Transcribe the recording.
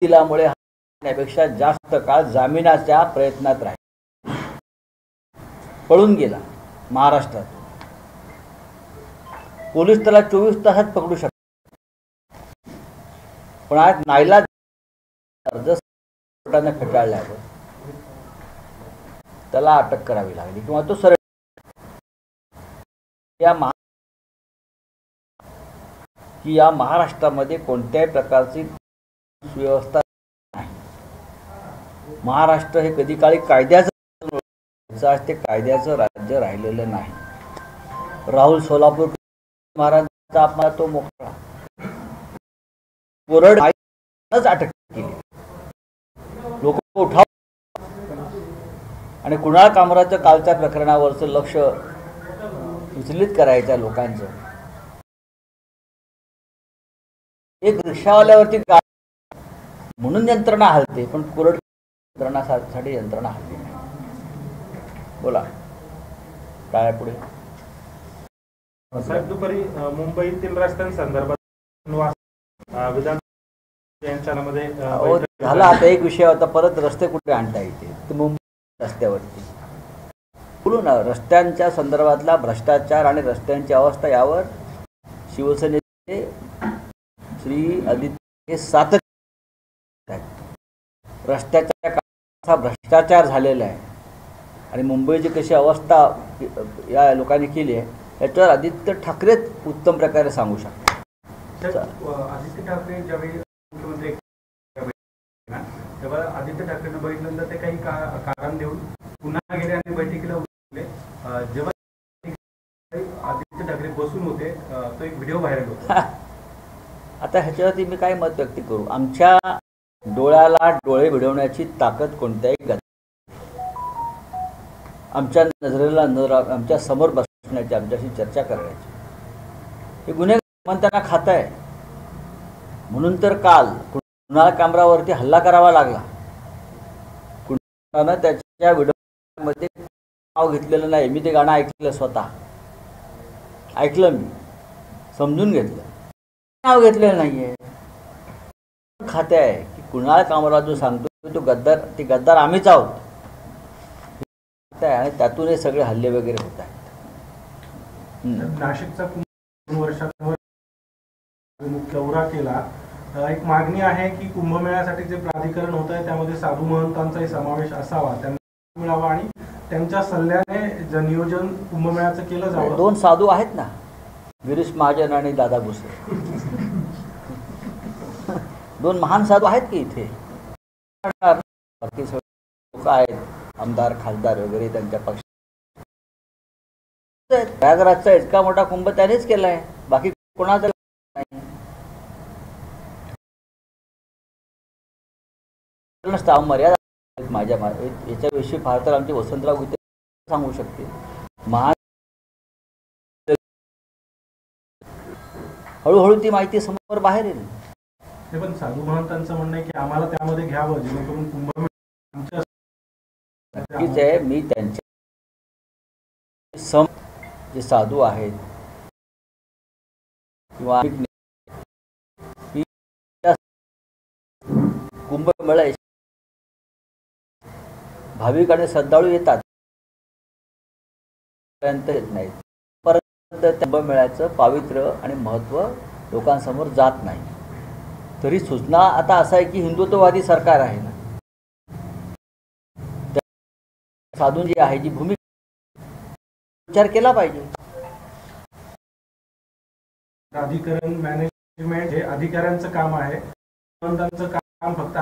दिल्यामुळे त्यापेक्षा जास्त काळ जामिनाच्या प्रयत्नात राहिला, पळून गेला महाराष्ट्रात. पोलीस त्याला 24 तासात पकडू शकतात, पण आज नाईलाज अर्ज कोर्टाने फेटाळल्यावर त्याला अटक करावी लागली किंवा तो सरळ या महाराष्ट्रामध्ये कोणत्याही प्रकारची सुव्यवस्था नाही. महाराष्ट्र हे कधी काळी कायद्याचं, आज ते कायद्याचं राज्य राहिलेलं नाही. राहुल सोलापूर महाराजांचा आपला तो मोकळा कोरड अटक केली, लोक उठाव आणि कुणाल कामराच्या कालच्या प्रकरणावरचं लक्ष विचलित करायच्या लोकांचं. एक रिक्षावाल्यावरती म्हणून यंत्रणा हलते, पण कोरड यंत्रणासाठी यंत्रणा हलली नाही. बोला काय पुढे. साहेब, दुपारी मुंबईतील रस्त्यांसंदर्भात विधान यांच्यामध्ये झाला. आता एक विषय होता, परत रस्ते कुठे आणता येते तर मुंबई रस्त्यावरती बोलू ना. रस्त्यांच्या संदर्भातला भ्रष्टाचार आणि रस्त्यांची अवस्था यावर शिवसेनेचे श्री आदित्य हे सातत्य रस्त्याच्या काळाचा भ्रष्टाचार झालेला आहे आणि मुंबईची कशी अवस्था या लोकांनी केली आहे याच्यावर आदित्य ठाकरेच उत्तम प्रकारे सांगू शकतात. आदित्य ठाकरे ज्यावेळी मुख्यमंत्री तेव्हा आदित्य ठाकरेंना बघितल्यानंतर ते काही कारण देऊन पुन्हा गेले आणि बैठकीला उतरले. जेव्हा आदित्य ठाकरे बसून होते तो एक व्हिडिओ व्हायरल होता. आता ह्याच्यावरती मी काय मत व्यक्त करू. आमच्या डोळ्याला डोळे भिडवण्याची ताकद कोणत्याही आमच्या नजरेला नजर, आमच्या समोर बसण्याची, आमच्याशी चर्चा करण्याची हे गुन्हेगार म्हणताना खात आहे. म्हणून तर काल कुणाल कामरावरती हल्ला करावा लागला. कुणाला त्याच्या व्हिडिओमध्ये नाव घेतलेलं नाही. मी ते गाणं ऐकलं, स्वतः ऐकलं, मी समजून घेतलं, नाव घेतलेलं नाहीये. खाते आहे की कुणाल कामरा जो सांगतो तो गद्दार, ते गद्दार आम्हीच आहोत आणि त्यातून हे सगळे हल्ले वगैरे होत आहेत. नाशिकचा 2 वर्षांवर दौरा केला. एक मागणी आहे की कुंभमेळ्यासाठी जे प्राधिकरण होत आहे त्यामध्ये साधू महंतांचाही समावेश असावा, त्यांना मिळावा आणि त्यांच्या सल्ल्याने जे नियोजन कुंभमेळ्याचं केलं जावं. 2 साधू आहेत ना, गिरीश महाजन आणि दादा भुसे. 2 महान साधू आहेत की इथे. बाकी सगळे लोक आहेत, आमदार खासदार वगैरे त्यांच्या पक्ष. प्रयागराजचा इतका मोठा कुंभ त्यानेच केलाय, बाकी कोणाचा नाही. मर्यादा माझ्या याच्याविषयी फार तर आमचे वसंतराव गुते सांगू शकते. महान हळूहळू ती माहिती समोर बाहेर येईल. पण साधू महंतांचं म्हणणं आहे की आम्हाला त्यामध्ये घ्यावं जेणेकरून कुंभमेळा नक्कीच आहे. मी त्यांचे जे साधू आहेत किंवा कुंभमेळा भाविक आणि श्रद्धाळू येतात, येत नाहीत, परंतु कुंभमेळ्याचं पावित्र्य आणि महत्त्व लोकांसमोर जात नाही. तरी सूचना आता असं आहे की हिंदुत्ववादी सरकार आहे ना, साधू जी आहे जी भूमिका विचार केला पाहिजे. प्राधिकरण मॅनेजमेंट हे अधिकाऱ्यांचं काम आहे, त्यांचं काम फक्त